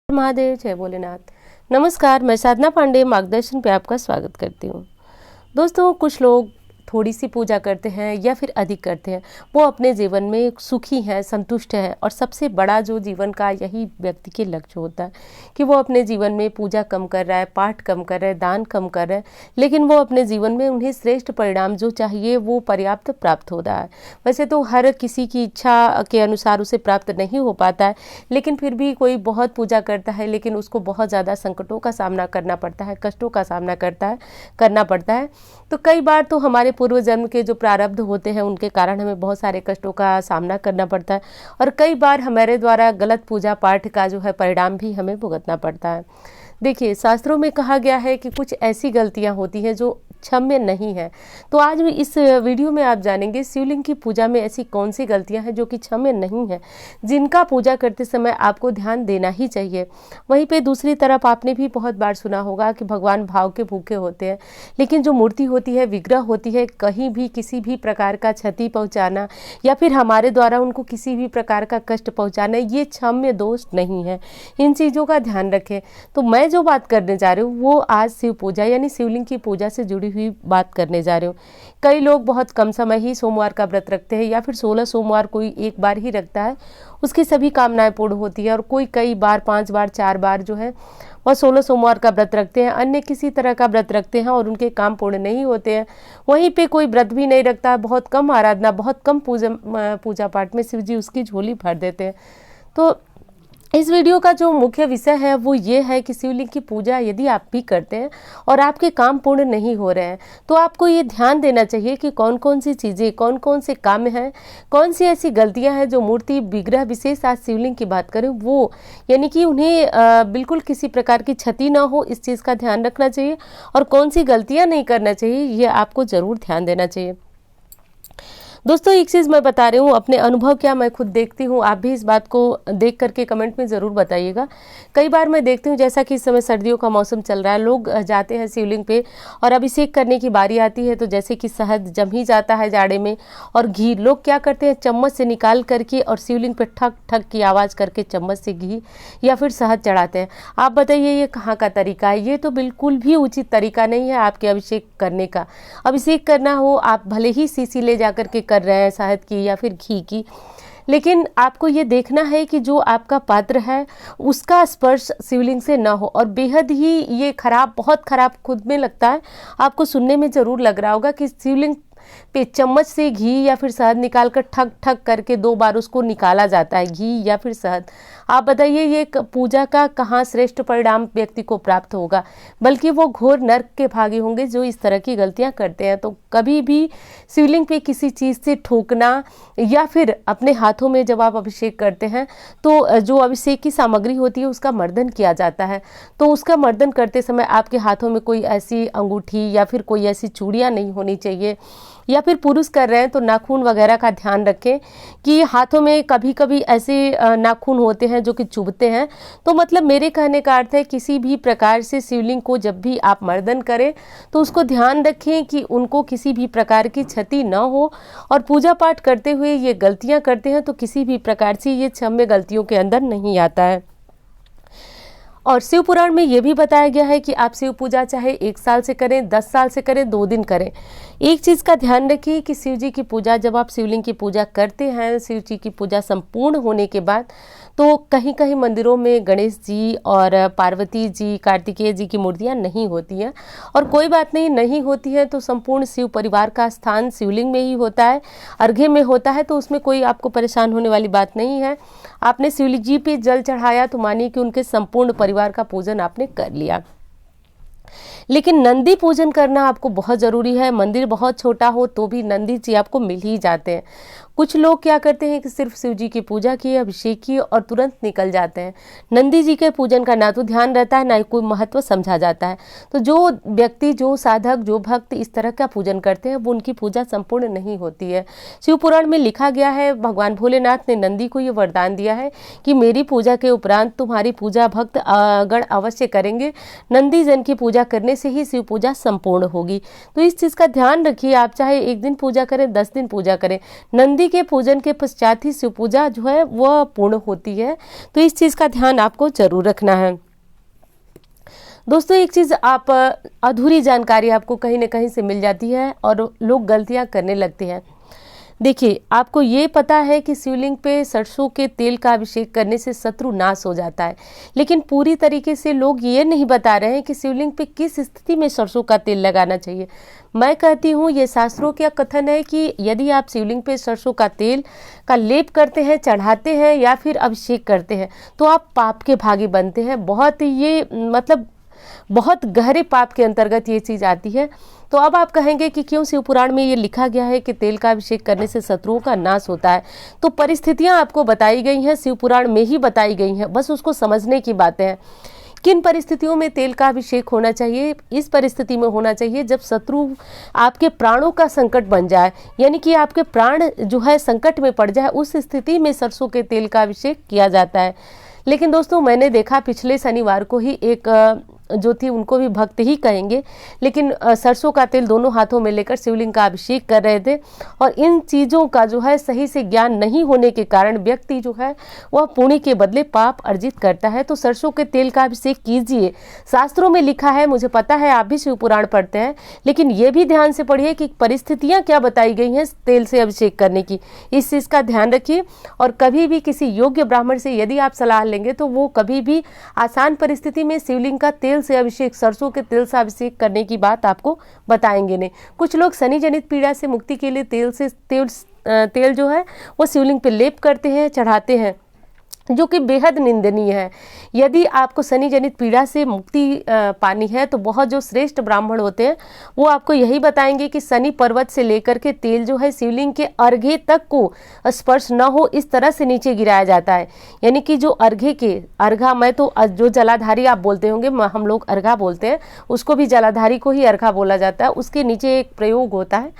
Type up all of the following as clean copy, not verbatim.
महादेव, जय भोलेनाथ। नमस्कार, मैं साधना पांडे मार्गदर्शन पे आपका स्वागत करती हूँ। दोस्तों, कुछ लोग थोड़ी सी पूजा करते हैं या फिर अधिक करते हैं, वो अपने जीवन में सुखी हैं, संतुष्ट हैं। और सबसे बड़ा जो जीवन का यही व्यक्ति के लक्ष्य होता है कि वो अपने जीवन में पूजा कम कर रहा है, पाठ कम कर रहा है, दान कम कर रहा है, लेकिन वो अपने जीवन में उन्हें श्रेष्ठ परिणाम जो चाहिए वो पर्याप्त प्राप्त हो रहा है। वैसे तो हर किसी की इच्छा के अनुसार उसे प्राप्त नहीं हो पाता है, लेकिन फिर भी कोई बहुत पूजा करता है लेकिन उसको बहुत ज़्यादा संकटों का सामना करना पड़ता है, कष्टों का सामना करना पड़ता है। तो कई बार तो हमारे पूर्व जन्म के जो प्रारब्ध होते हैं उनके कारण हमें बहुत सारे कष्टों का सामना करना पड़ता है, और कई बार हमारे द्वारा गलत पूजा पाठ का जो है परिणाम भी हमें भुगतना पड़ता है। देखिए, शास्त्रों में कहा गया है कि कुछ ऐसी गलतियां होती हैं जो क्षम्य नहीं है। तो आज भी इस वीडियो में आप जानेंगे शिवलिंग की पूजा में ऐसी कौन सी गलतियां हैं जो कि क्षम्य नहीं है, जिनका पूजा करते समय आपको ध्यान देना ही चाहिए। वहीं पे दूसरी तरफ आपने भी बहुत बार सुना होगा कि भगवान भाव के भूखे होते हैं, लेकिन जो मूर्ति होती है, विग्रह होती है, कहीं भी किसी भी प्रकार का क्षति पहुंचाना या फिर हमारे द्वारा उनको किसी भी प्रकार का कष्ट पहुंचाना, ये क्षम्य दोष नहीं है। इन चीज़ों का ध्यान रखें। तो मैं जो बात करने जा रही हूँ वो आज शिव पूजा यानी शिवलिंग की पूजा से जुड़ी हुई बात करने जा रही हूँ। कई लोग बहुत कम समय ही सोमवार का व्रत रखते हैं, या फिर 16 सोमवार कोई एक बार ही रखता है, उसकी सभी कामनाएं पूर्ण होती है। और कोई कई बार, 5 बार, 4 बार जो है वह 16 सोमवार का व्रत रखते हैं, अन्य किसी तरह का व्रत रखते हैं और उनके काम पूर्ण नहीं होते हैं। वहीं पे कोई व्रत भी नहीं रखता, बहुत कम आराधना, बहुत कम पूजा पाठ में शिव जी उसकी झोली भर देते हैं। तो इस वीडियो का जो मुख्य विषय है वो ये है कि शिवलिंग की पूजा यदि आप भी करते हैं और आपके काम पूर्ण नहीं हो रहे हैं, तो आपको ये ध्यान देना चाहिए कि कौन कौन सी चीज़ें, कौन कौन से काम हैं, कौन सी ऐसी गलतियां हैं जो मूर्ति, विग्रह, विशेष आज शिवलिंग की बात करें वो, यानी कि उन्हें बिल्कुल किसी प्रकार की क्षति ना हो, इस चीज़ का ध्यान रखना चाहिए। और कौन सी गलतियाँ नहीं करना चाहिए, ये आपको ज़रूर ध्यान देना चाहिए। दोस्तों, एक चीज़ मैं बता रही हूँ, अपने अनुभव क्या मैं खुद देखती हूँ, आप भी इस बात को देख करके कमेंट में ज़रूर बताइएगा। कई बार मैं देखती हूँ, जैसा कि इस समय सर्दियों का मौसम चल रहा है, लोग जाते हैं शिवलिंग पे और अभिषेक करने की बारी आती है तो जैसे कि शहद जम ही जाता है जाड़े में, और घी लोग क्या करते हैं, चम्मच से निकाल करके और शिवलिंग पे ठक ठक की आवाज़ करके चम्मच से घी या फिर शहद चढ़ाते हैं। आप बताइए ये कहाँ का तरीका है? ये तो बिल्कुल भी उचित तरीका नहीं है आपके अभिषेक करने का। अभिषेक करना हो, आप भले ही शीशी ले जा करके कर रहे हैं शहद की या फिर घी की, लेकिन आपको ये देखना है कि जो आपका पात्र है उसका स्पर्श शिवलिंग से ना हो। और बेहद ही ये खराब, बहुत खराब खुद में लगता है, आपको सुनने में ज़रूर लग रहा होगा कि शिवलिंग पे चम्मच से घी या फिर शहद निकालकर ठक ठक करके 2 बार उसको निकाला जाता है, घी या फिर शहद। आप बताइए ये पूजा का कहाँ श्रेष्ठ परिणाम व्यक्ति को प्राप्त होगा, बल्कि वो घोर नर्क के भागी होंगे जो इस तरह की गलतियां करते हैं। तो कभी भी शिवलिंग पे किसी चीज़ से ठोकना, या फिर अपने हाथों में जब आप अभिषेक करते हैं तो जो अभिषेक की सामग्री होती है उसका मर्दन किया जाता है, तो उसका मर्दन करते समय आपके हाथों में कोई ऐसी अंगूठी या फिर कोई ऐसी चूड़ियाँ नहीं होनी चाहिए। या फिर पुरुष कर रहे हैं तो नाखून वगैरह का ध्यान रखें कि हाथों में कभी कभी ऐसे नाखून होते हैं जो कि चुभते हैं। तो मतलब मेरे कहने का अर्थ है, किसी भी प्रकार से शिवलिंग को जब भी आप मर्दन करें तो उसको ध्यान रखें कि उनको किसी भी प्रकार की क्षति न हो। और पूजा पाठ करते हुए ये गलतियां करते हैं तो किसी भी प्रकार से ये क्षम्य गलतियों के अंदर नहीं आता है। और शिव पुराण में ये भी बताया गया है कि आप शिव पूजा चाहे 1 साल से करें, 10 साल से करें, 2 दिन करें, एक चीज़ का ध्यान रखिए कि शिव जी की पूजा, जब आप शिवलिंग की पूजा करते हैं, शिव जी की पूजा संपूर्ण होने के बाद, तो कहीं कहीं मंदिरों में गणेश जी और पार्वती जी, कार्तिकेय जी की मूर्तियां नहीं होती हैं। और कोई बात नहीं, नहीं होती है तो संपूर्ण शिव परिवार का स्थान शिवलिंग में ही होता है, अर्घ्य में होता है, तो उसमें कोई आपको परेशान होने वाली बात नहीं है। आपने शिवलिंग जी पे जल चढ़ाया तो मानिए कि उनके संपूर्ण परिवार का पूजन आपने कर लिया। लेकिन नंदी पूजन करना आपको बहुत ज़रूरी है। मंदिर बहुत छोटा हो तो भी नंदी जी आपको मिल ही जाते हैं। कुछ लोग क्या करते हैं कि सिर्फ शिव जी की पूजा की, अभिषेक की और तुरंत निकल जाते हैं। नंदी जी के पूजन का ना तो ध्यान रहता है, ना ही कोई महत्व समझा जाता है। तो जो व्यक्ति, जो साधक, जो भक्त इस तरह का पूजन करते हैं वो उनकी पूजा संपूर्ण नहीं होती है। शिव पुराण में लिखा गया है, भगवान भोलेनाथ ने नंदी को ये वरदान दिया है कि मेरी पूजा के उपरांत तुम्हारी पूजा भक्त गण अवश्य करेंगे। नंदी जन की पूजा करने से ही शिव पूजा संपूर्ण होगी। तो इस चीज़ का ध्यान रखिए, आप चाहे 1 दिन पूजा करें, 10 दिन पूजा करें, नंदी के पूजन के पश्चात ही शिव पूजा जो है वह पूर्ण होती है। तो इस चीज़ का ध्यान आपको जरूर रखना है। दोस्तों एक चीज़ आप अधूरी जानकारी आपको कहीं ना कहीं से मिल जाती है और लोग गलतियां करने लगते हैं। देखिए, आपको ये पता है कि शिवलिंग पे सरसों के तेल का अभिषेक करने से शत्रु नाश हो जाता है, लेकिन पूरी तरीके से लोग ये नहीं बता रहे हैं कि शिवलिंग पे किस स्थिति में सरसों का तेल लगाना चाहिए। मैं कहती हूँ ये शास्त्रों का कथन है कि यदि आप शिवलिंग पे सरसों का तेल का लेप करते हैं, चढ़ाते हैं या फिर अभिषेक करते हैं तो आप पाप के भागी बनते हैं। बहुत ये मतलब बहुत गहरे पाप के अंतर्गत ये चीज़ आती है। तो अब आप कहेंगे कि क्यों शिव पुराण में ये लिखा गया है कि तेल का अभिषेक करने से शत्रुओं का नाश होता है। तो परिस्थितियां आपको बताई गई हैं, शिव पुराण में ही बताई गई हैं, बस उसको समझने की बातें हैं। किन परिस्थितियों में तेल का अभिषेक होना चाहिए? इस परिस्थिति में होना चाहिए जब शत्रु आपके प्राणों का संकट बन जाए, यानी कि आपके प्राण जो है संकट में पड़ जाए, उस स्थिति में सरसों के तेल का अभिषेक किया जाता है। लेकिन दोस्तों मैंने देखा पिछले शनिवार को ही एक जो थी, उनको भी भक्त ही कहेंगे, लेकिन सरसों का तेल दोनों हाथों में लेकर शिवलिंग का अभिषेक कर रहे थे और इन चीज़ों का जो है सही से ज्ञान नहीं होने के कारण व्यक्ति जो है वह पुण्य के बदले पाप अर्जित करता है। तो सरसों के तेल का अभिषेक कीजिए, शास्त्रों में लिखा है, मुझे पता है आप भी शिव पुराण पढ़ते हैं, लेकिन ये भी ध्यान से पढ़िए कि परिस्थितियाँ क्या बताई गई हैं तेल से अभिषेक करने की, इस चीज़ का ध्यान रखिए। और कभी भी किसी योग्य ब्राह्मण से यदि आप सलाह लेंगे तो वो कभी भी आसान परिस्थिति में शिवलिंग का तेल से अभिषेक, सरसों के तेल से अभिषेक करने की बात आपको बताएंगे नहीं। कुछ लोग शनि जनित पीड़ा से मुक्ति के लिए तेल जो है वो शिवलिंग पे लेप करते हैं, चढ़ाते हैं, जो कि बेहद निंदनीय है। यदि आपको शनि जनित पीड़ा से मुक्ति पानी है तो बहुत जो श्रेष्ठ ब्राह्मण होते हैं वो आपको यही बताएंगे कि शनि पर्वत से लेकर के तेल जो है शिवलिंग के अर्घ्य तक को स्पर्श न हो, इस तरह से नीचे गिराया जाता है। यानी कि जो अर्घ्य के अर्घा, मैं तो जो जलाधारी आप बोलते होंगे, हम लोग अर्घा बोलते हैं, उसको भी जलाधारी को ही अर्घा बोला जाता है। उसके नीचे एक प्रयोग होता है,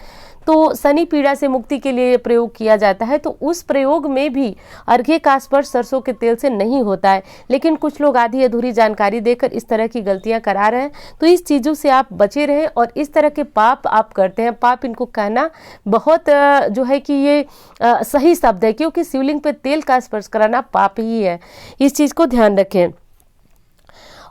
तो शनि पीड़ा से मुक्ति के लिए प्रयोग किया जाता है। तो उस प्रयोग में भी अर्घ्य का स्पर्श सरसों के तेल से नहीं होता है, लेकिन कुछ लोग आधी अधूरी जानकारी देकर इस तरह की गलतियां करा रहे हैं। तो इस चीज़ों से आप बचे रहें और इस तरह के पाप आप करते हैं, पाप इनको कहना बहुत जो है कि ये सही शब्द है, क्योंकि शिवलिंग पे तेल का स्पर्श कराना पाप ही है। इस चीज़ को ध्यान रखें।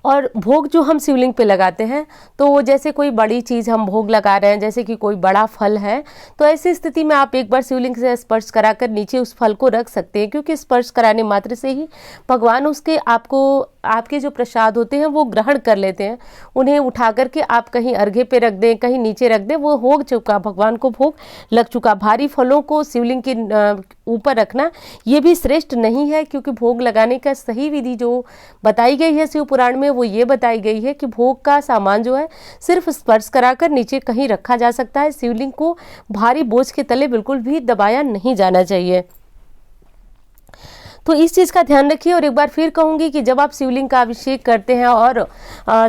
और भोग जो हम शिवलिंग पे लगाते हैं, तो जैसे कोई बड़ी चीज़ हम भोग लगा रहे हैं, जैसे कि कोई बड़ा फल है, तो ऐसी स्थिति में आप एक बार शिवलिंग से स्पर्श कराकर नीचे उस फल को रख सकते हैं, क्योंकि स्पर्श कराने मात्र से ही भगवान उसके आपके जो प्रसाद होते हैं वो ग्रहण कर लेते हैं। उन्हें उठा करके आप कहीं अर्घ्य पे रख दें, कहीं नीचे रख दें, वो हो चुका, भगवान को भोग लग चुका। भारी फलों को शिवलिंग के ऊपर रखना ये भी श्रेष्ठ नहीं है, क्योंकि भोग लगाने का सही विधि जो बताई गई है शिव पुराण में वो ये बताई गई है कि भोग का सामान जो है सिर्फ स्पर्श कराकर नीचे कहीं रखा जा सकता है। शिवलिंग को भारी बोझ के तले बिल्कुल भी दबाया नहीं जाना चाहिए। तो इस चीज़ का ध्यान रखिए। और एक बार फिर कहूँगी कि जब आप शिवलिंग का अभिषेक करते हैं और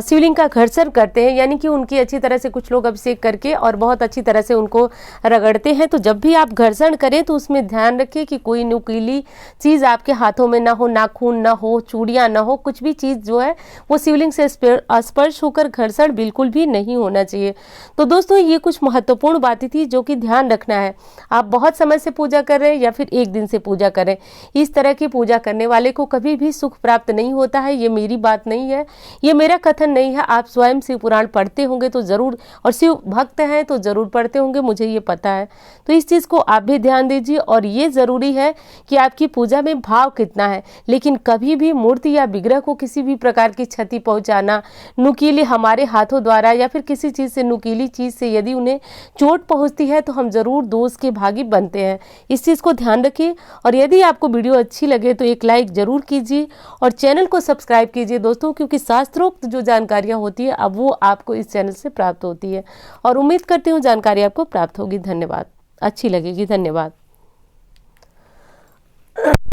शिवलिंग का घर्षण करते हैं, यानी कि उनकी अच्छी तरह से कुछ लोग अभिषेक करके और बहुत अच्छी तरह से उनको रगड़ते हैं, तो जब भी आप घर्षण करें तो उसमें ध्यान रखिए कि कोई नुकीली चीज़ आपके हाथों में ना हो, नाखून ना हो, चूड़ियाँ ना हो, कुछ भी चीज़ जो है वो शिवलिंग से स्पर्श होकर घर्षण बिल्कुल भी नहीं होना चाहिए। तो दोस्तों ये कुछ महत्वपूर्ण बातें थी जो कि ध्यान रखना है। आप बहुत समय से पूजा कर रहे हैं या फिर एक दिन से पूजा करें, इस तरह की पूजा करने वाले को कभी भी सुख प्राप्त नहीं होता है। ये मेरी बात नहीं है, ये मेरा कथन नहीं है। आप स्वयं शिव पुराण पढ़ते होंगे तो जरूर, और शिव भक्त हैं तो जरूर पढ़ते होंगे, मुझे ये पता है। तो इस चीज़ को आप भी ध्यान दीजिए। और ये ज़रूरी है कि आपकी पूजा में भाव कितना है, लेकिन कभी भी मूर्ति या विग्रह को किसी भी प्रकार की क्षति पहुंचाना, नुकीले हमारे हाथों द्वारा या फिर किसी चीज़ से, नुकीली चीज़ से यदि उन्हें चोट पहुंचती है तो हम जरूर दोष के भागी बनते हैं। इस चीज़ को ध्यान रखिए। और यदि आपको वीडियो अच्छी लगे तो एक लाइक जरूर कीजिए और चैनल को सब्सक्राइब कीजिए दोस्तों, क्योंकि शास्त्रोक्त जो जानकारियां होती है अब वो आपको इस चैनल से प्राप्त होती है। और उम्मीद करती हूँ जानकारी आपको प्राप्त होगी। धन्यवाद, अच्छी लगेगी। धन्यवाद।